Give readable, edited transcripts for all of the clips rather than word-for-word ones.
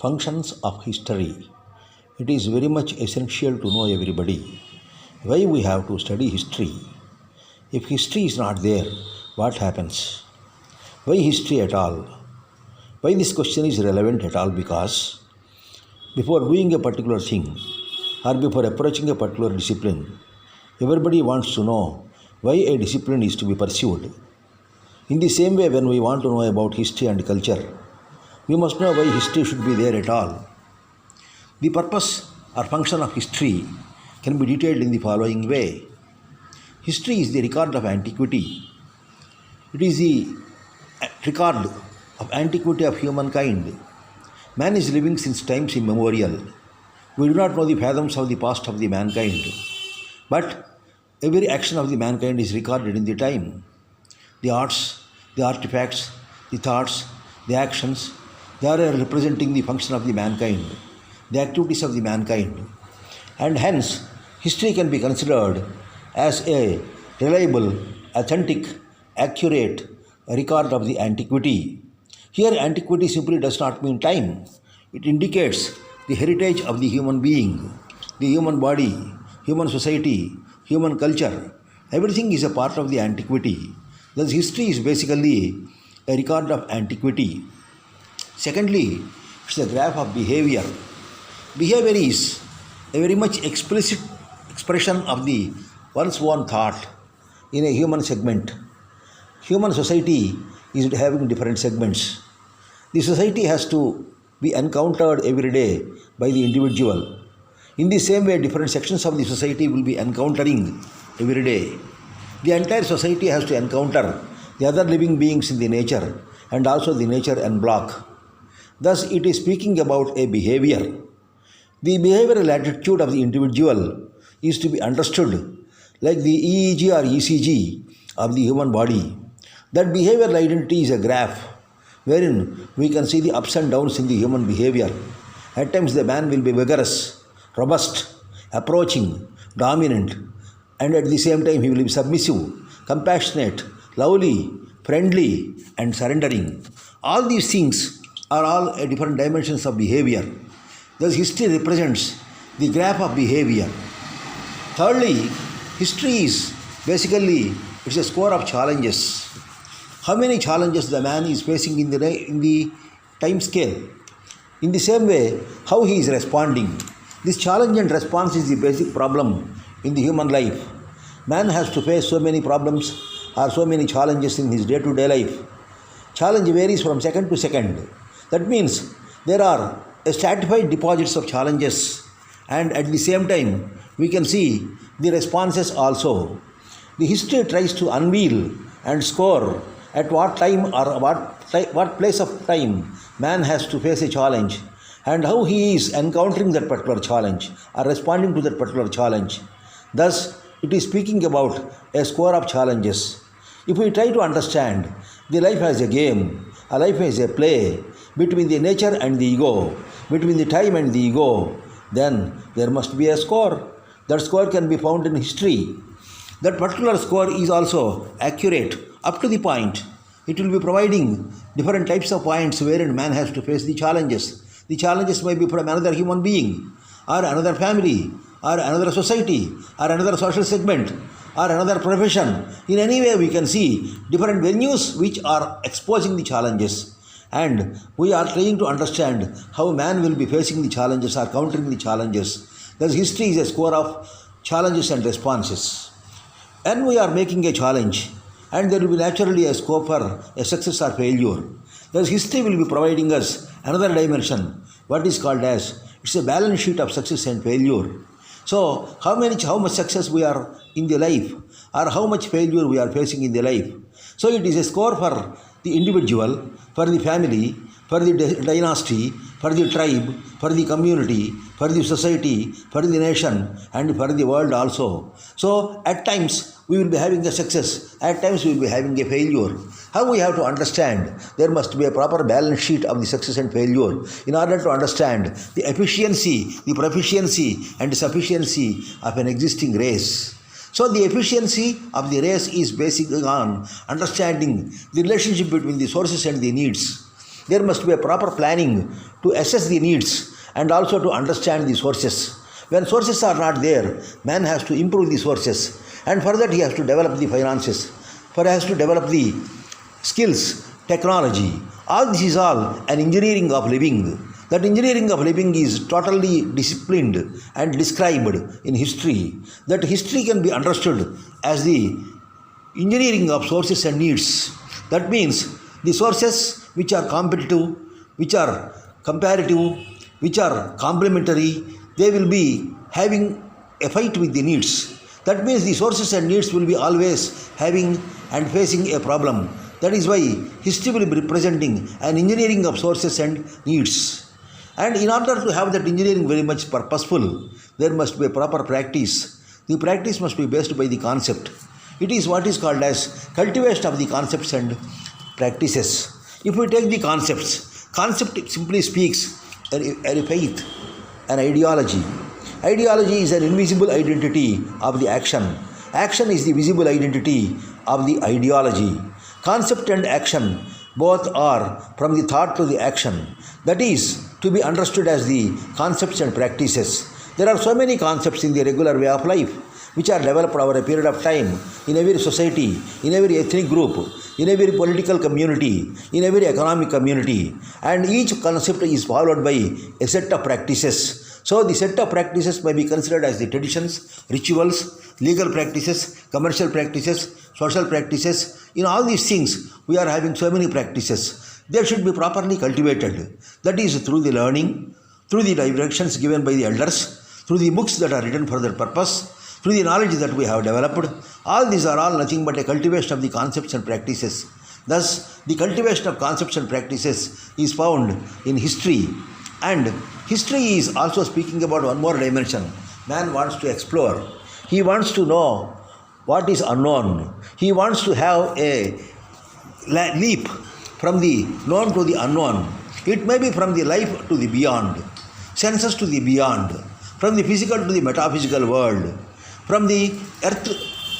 Functions of history. It is very much essential to know everybody why we have to study history. If history is not there, what happens? Why history at all? Why this question is relevant at all? Because before doing a particular thing or before approaching a particular discipline, everybody wants to know why a discipline is to be pursued. In the same way, when we want to know about history and culture, we must know why history should be there at all. The purpose or function of history can be detailed in the following way. History is the record of antiquity. It is the record of antiquity of humankind. Man is living since times immemorial. We do not know the fathoms of the past of the mankind, but every action of the mankind is recorded in the time. The arts, the artifacts, the thoughts, the actions, they are representing the function of the mankind, the activities of the mankind. And hence, history can be considered as a reliable, authentic, accurate record of the antiquity. Here, antiquity simply does not mean time. It indicates the heritage of the human being, the human body, human society, human culture. Everything is a part of the antiquity. Thus, history is basically a record of antiquity. Secondly, it's a graph of behavior. Behavior is a very much explicit expression of the one's own thought in a human segment. Human society is having different segments. The society has to be encountered every day by the individual. In the same way, different sections of the society will be encountering every day. The entire society has to encounter the other living beings in the nature and also the nature en bloc. Thus, it is speaking about a behavior. The behavioral attitude of the individual is to be understood like the EEG or ECG of the human body. That behavioral identity is a graph wherein we can see the ups and downs in the human behavior. At times, the man will be vigorous, robust, approaching, dominant, and at the same time, he will be submissive, compassionate, lovely, friendly, and surrendering. All these things are all different dimensions of behavior. Thus, history represents the graph of behavior. Thirdly, history is basically it's a score of challenges. How many challenges the man is facing in the time scale? In the same way, how he is responding. This challenge and response is the basic problem in the human life. Man has to face so many problems or so many challenges in his day-to-day life. Challenge varies from second to second. That means there are stratified deposits of challenges, and at the same time we can see the responses also. The history tries to unveil and score at what time or what place of time man has to face a challenge and how he is encountering that particular challenge or responding to that particular challenge. Thus, it is speaking about a score of challenges. If we try to understand the life as a game, a life as a play between the nature and the ego, between the time and the ego, then there must be a score. That score can be found in history. That particular score is also accurate up to the point. It will be providing different types of points wherein man has to face the challenges. The challenges may be from another human being, or another family, or another society, or another social segment, or another profession. In any way, we can see different venues which are exposing the challenges. And we are trying to understand how man will be facing the challenges or countering the challenges. Thus, history is a score of challenges and responses. And we are making a challenge, and there will be naturally a scope for a success or failure. Thus, history will be providing us another dimension, what is called as it's a balance sheet of success and failure. So, how much success we are in the life, or how much failure we are facing in the life. So, it is a score for the individual, for the family, for the dynasty, for the tribe, for the community, for the society, for the nation, and for the world also. So, at times we will be having a success, at times we will be having a failure. How we have to understand? There must be a proper balance sheet of the success and failure in order to understand the efficiency, the proficiency, and sufficiency of an existing race. So the efficiency of the race is based on understanding the relationship between the sources and the needs. There must be a proper planning to assess the needs and also to understand the sources. When sources are not there, man has to improve the sources, and for that he has to develop the finances, for he has to develop the skills, technology. All this is all an engineering of living. That engineering of living is totally disciplined and described in history. That history can be understood as the engineering of sources and needs. That means the sources which are competitive, which are comparative, which are complementary, they will be having a fight with the needs. That means the sources and needs will be always having and facing a problem. That is why history will be representing an engineering of sources and needs. And in order to have that engineering very much purposeful, there must be a proper practice. The practice must be based by the concept. It is what is called as cultivation of the concepts and practices. If we take the concepts, concept simply speaks a faith, an ideology. Ideology is an invisible identity of the action. Action is the visible identity of the ideology. Concept and action both are from the thought to the action. That is to be understood as the concepts and practices. There are so many concepts in the regular way of life which are developed over a period of time in every society, in every ethnic group, in every political community, in every economic community, and each concept is followed by a set of practices. So the set of practices may be considered as the traditions, rituals, legal practices, commercial practices, social practices. In all these things, we are having so many practices. They should be properly cultivated. That is through the learning, through the directions given by the elders, through the books that are written for that purpose, through the knowledge that we have developed. All these are all nothing but a cultivation of the concepts and practices. Thus, the cultivation of concepts and practices is found in history. And history is also speaking about one more dimension. Man wants to explore. He wants to know what is unknown. He wants to have a leap from the known to the unknown. It may be from the life to the beyond, senses to the beyond, from the physical to the metaphysical world, from the earth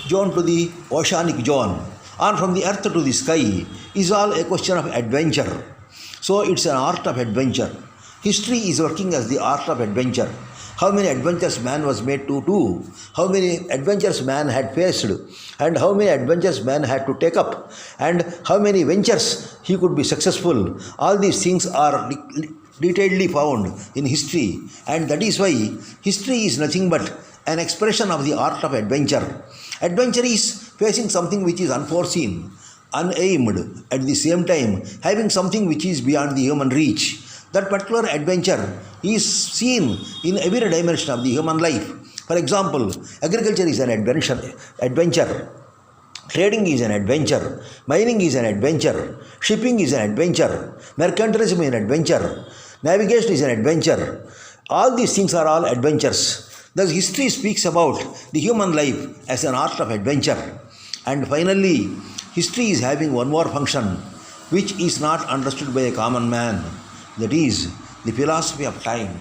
zone to the oceanic zone, or from the earth to the sky, is all a question of adventure. So it's an art of adventure. History is working as the art of adventure. How many adventures man was made to do, how many adventures man had faced, and how many adventures man had to take up, and how many ventures he could be successful. All these things are detailedly found in history, and that is why history is nothing but an expression of the art of adventure. Adventure is facing something which is unforeseen, unaimed, at the same time having something which is beyond the human reach. That particular adventure is seen in every dimension of the human life. For example, agriculture is an adventure. Trading is an adventure. Mining is an adventure. Shipping is an adventure. Mercantilism is an adventure. Navigation is an adventure. All these things are all adventures. Thus, history speaks about the human life as an art of adventure. And finally, history is having one more function which is not understood by a common man. That is the philosophy of time.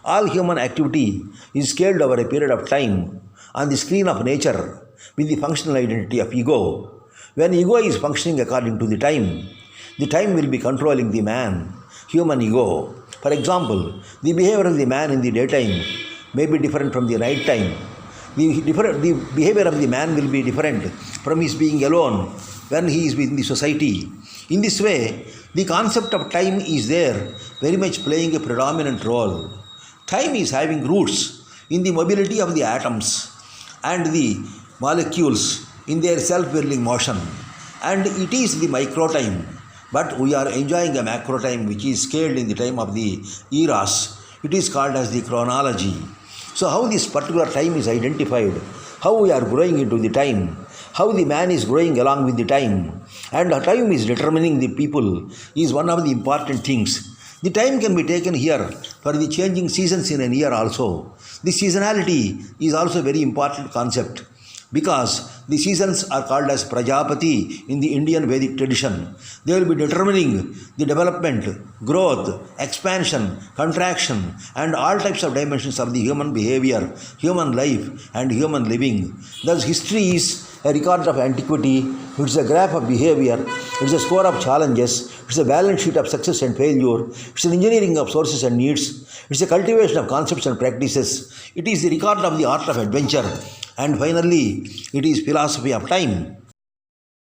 All human activity is scaled over a period of time on the screen of nature with the functional identity of ego. When ego is functioning according to the time will be controlling the man, human ego. For example, the behavior of the man in the daytime may be different from the night time. The behavior of the man will be different from his being alone when he is within the society. In this way, the concept of time is there, very much playing a predominant role. Time is having roots in the mobility of the atoms and the molecules in their self-whirling motion. And it is the micro time. But we are enjoying a macro time which is scaled in the time of the eras. It is called as the chronology. So how this particular time is identified, how we are growing into the time, how the man is growing along with the time, and how time is determining the people is one of the important things. The time can be taken here for the changing seasons in a year also. The seasonality is also a very important concept. because the seasons are called as Prajapati in the Indian Vedic tradition. They will be determining the development, growth, expansion, contraction, and all types of dimensions of the human behavior, human life, and human living. Thus, history is a record of antiquity, it is a graph of behavior, it is a score of challenges, it is a balance sheet of success and failure, it is an engineering of sources and needs, it is a cultivation of concepts and practices, it is the record of the art of adventure, and finally, it is philosophy of time.